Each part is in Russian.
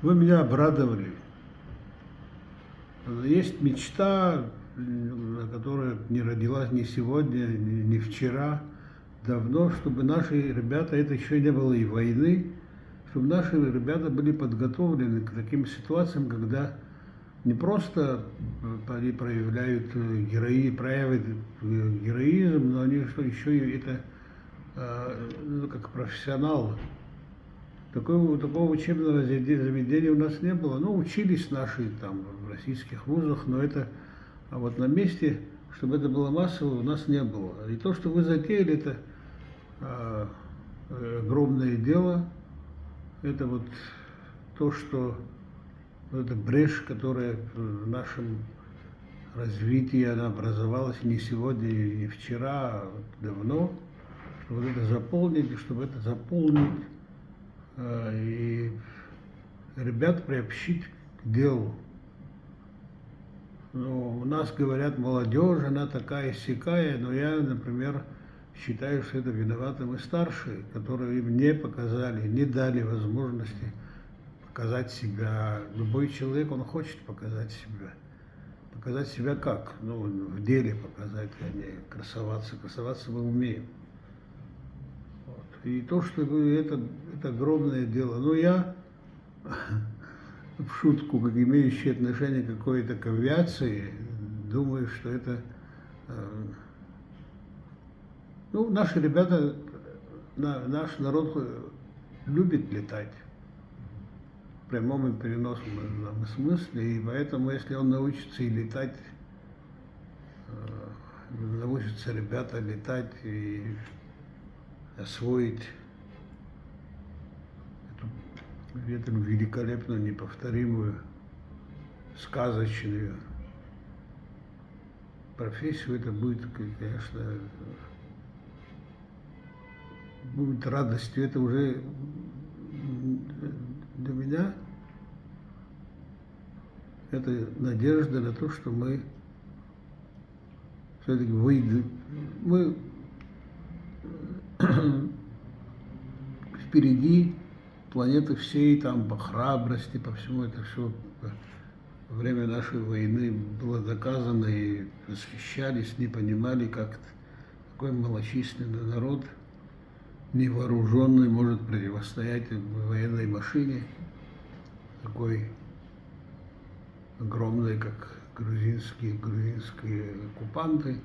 Вы меня обрадовали. Есть мечта, которая не родилась ни сегодня, ни вчера, давно, чтобы наши ребята, это еще не было и войны, чтобы наши ребята были подготовлены к таким ситуациям, когда не просто они проявят героизм, но они что еще и это как профессионалы. Такого учебного заведения у нас не было. Ну, учились наши там в российских вузах, но это, а вот на месте, чтобы это было массово, у нас не было. И то, что вы затеяли, это огромное дело. Это вот то, что эта брешь, которая в нашем развитии, она образовалась не сегодня и вчера, а давно, чтобы вот это заполнить, и чтобы это заполнить и ребят приобщить к делу. Ну, у нас говорят, молодежь, она такая-сякая, но я, например, считаю, что это виноваты мы старшие, которые им не показали, не дали возможности показать себя. Любой человек, он хочет показать себя. Показать себя как? Ну, в деле показать, а не красоваться. Красоваться мы умеем. И то, что это огромное дело. Но я в шутку, как имеющий отношение какое-то к авиации, думаю, что это... Ну, наши ребята, наш народ любит летать. В прямом и переносном смысле. И поэтому, если он научится и летать, научатся ребята летать и освоить эту великолепную, неповторимую, сказочную профессию, это будет, конечно, будет радостью. Это уже для меня это надежда на то, что мы все-таки выйдем. Мы впереди планеты всей, там, по храбрости, по всему, это все во время нашей войны было доказано, и восхищались, не понимали, как такой малочисленный народ, невооруженный, может противостоять военной машине, такой огромной, как грузинские оккупанты,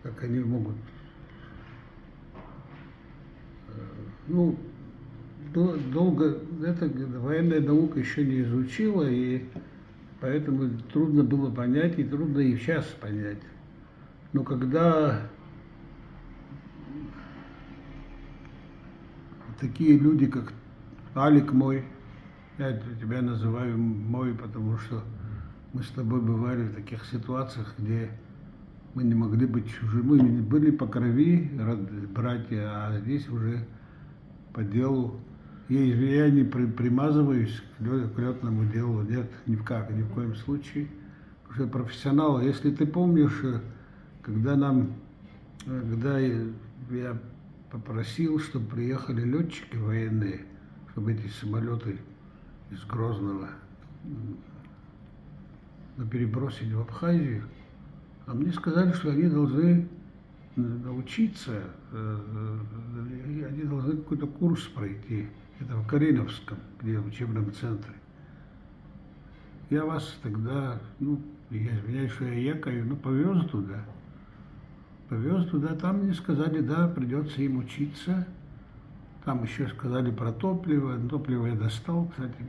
как они могут. Ну, долго эта военная наука еще не изучила, и поэтому трудно было понять, и трудно и сейчас понять. Но когда такие люди, как Алик мой, я тебя называю мой, потому что мы с тобой бывали в таких ситуациях, где мы не могли быть чужими, мы были по крови братья, а здесь уже по делу. Я не примазываюсь к летному делу, нет, ни в коем случае. Потому что я профессионал. Если ты помнишь, когда я попросил, чтобы приехали летчики военные, чтобы эти самолеты из Грозного перебросить в Абхазию, а мне сказали, что они должны научиться, они должны какой-то курс пройти. Это в Кореновском, где в учебном центре. Я вас тогда, я извиняюсь, что я якаю, повез туда. Там мне сказали, да, придется им учиться. Там еще сказали про топливо. Топливо я достал, кстати.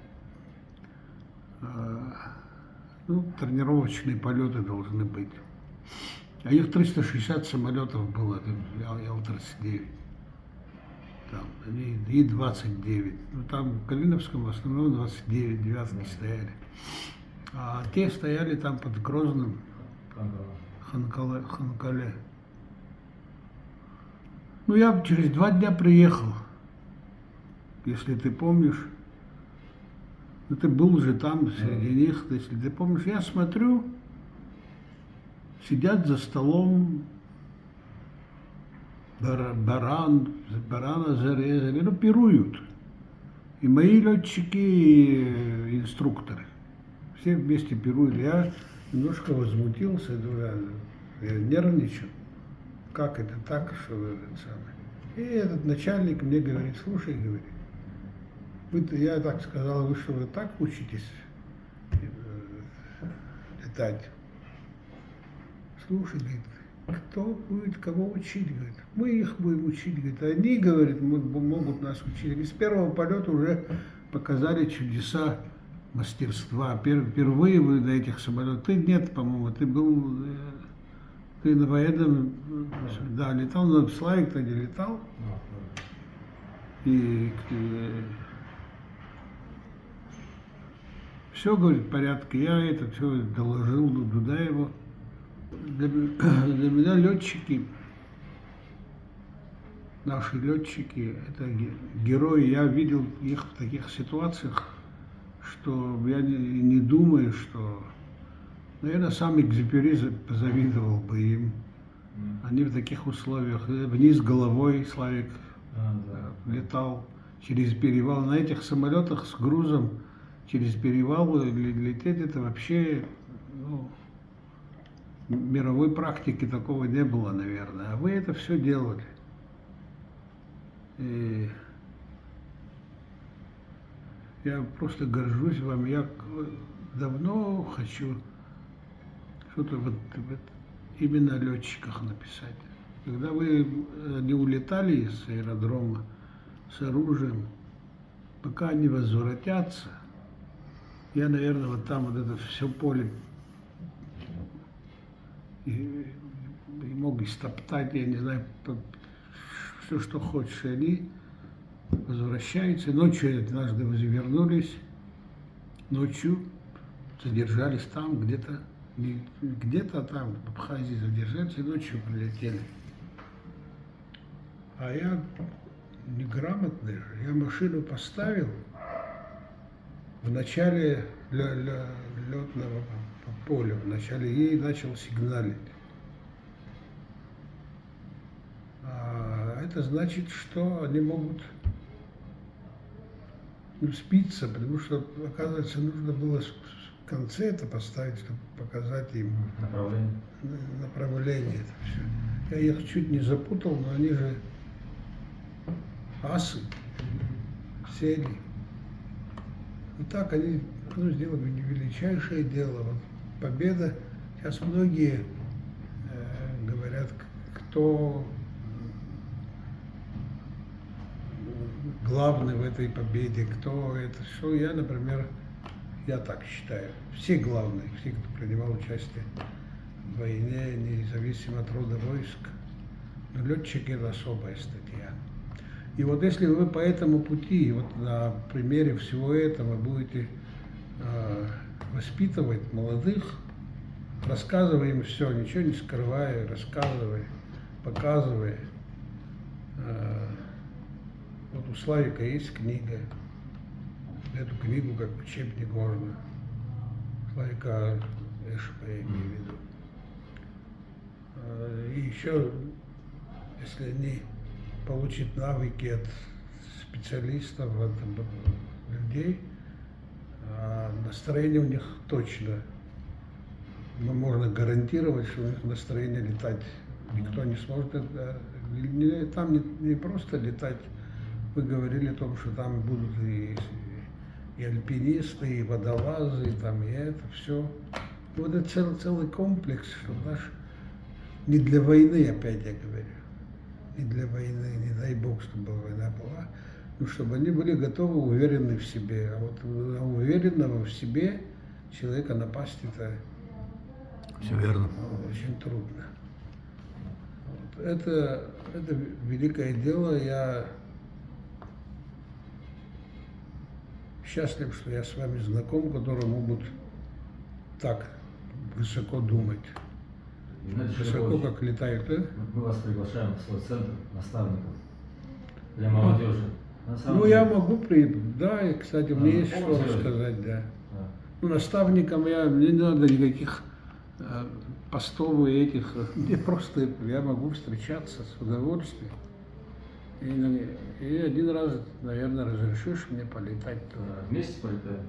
Тренировочные полеты должны быть. А их 360 самолетов было, Ял-39. Там, и 29. Там в Калиновском в основном 29 девятки стояли. А те стояли там под Грозным, Ханкале. Я через 2 дня приехал, если ты помнишь. Ты был же там среди них, если ты помнишь. Я смотрю, сидят за столом, барана зарезали, пируют. И мои летчики, и инструкторы. Все вместе пируют. Я немножко возмутился, я нервничал. Как это так, что этот самый. И этот начальник мне говорит, слушай, говорит, я так сказал, вы что, вы так учитесь летать? Слушай, говорит, кто будет кого учить, говорит, мы их будем учить, говорит, они, говорит, могут нас учить. И с первого полета уже показали чудеса мастерства. Впервые вы на этих самолетах, ты нет, по-моему, ты был, ты на военном, да, летал, но Славик-то не летал. И все, говорит, в порядке. Я это все доложил Дудаеву. Для меня летчики, наши летчики, это герои. Я видел их в таких ситуациях, что я не думаю, что, наверное, сам Экзюпери позавидовал бы им. Они в таких условиях, вниз головой, Славик летал через перевал. На этих самолетах с грузом через перевал лететь, это вообще, ну, мировой практики такого не было, наверное. А вы это все делали. И я просто горжусь вам. Я давно хочу что-то вот именно о летчиках написать. Когда вы не улетали из аэродрома с оружием, пока они возвратятся, я, наверное, вот там вот это все поле и мог истоптать, я не знаю, все, что хочешь. И они возвращаются. Ночью однажды вернулись, ночью задержались там, где-то там, в Абхазии задержались, и ночью прилетели. А я неграмотный же, я машину поставил в начале летного поля, в начале ей начал сигналить. А это значит, что они могут спиться, потому что, оказывается, нужно было в конце это поставить, чтобы показать им направление. Это все. Я их чуть не запутал, но они же асы, сели. И так они сделали величайшее дело. Вот победа. Сейчас многие говорят, кто главный в этой победе, кто это, что. Я, например, я так считаю. Все главные, все, кто принимал участие в войне, независимо от рода войск. Но летчики — это особая статья. И вот если вы по этому пути, вот на примере всего этого будете воспитывать молодых, рассказывая им все, ничего не скрывая, рассказывая, показывая. Вот у Славика есть книга, эту книгу как учебник можно. Славика Эшпа, я имею в виду. И еще, если они получат навыки от специалистов, от людей, настроение у них точно, можно гарантировать, что у них настроение летать никто не сможет. Там не просто летать. Вы говорили о том, что там будут и альпинисты, и водолазы, и там, и это все. Вот это целый комплекс, что наш не для войны, опять я говорю, не для войны, не дай бог, чтобы война была, но чтобы они были готовы, уверены в себе. А вот уверенного в себе человека напасть — это все верно. Очень трудно. Вот. Это великое дело. Я счастлив, что я с вами знаком, которые могут так высоко думать. Знаете, Высоко, как летают, да? Мы вас приглашаем в свой центр наставников для молодежи. Ну, я могу да, и, кстати, мне есть что рассказать, да. Ну, наставникам мне не надо никаких постов и этих, мне просто, я могу встречаться с удовольствием. И один раз, наверное, разрешишь мне полетать тоже. Вместе полетаем?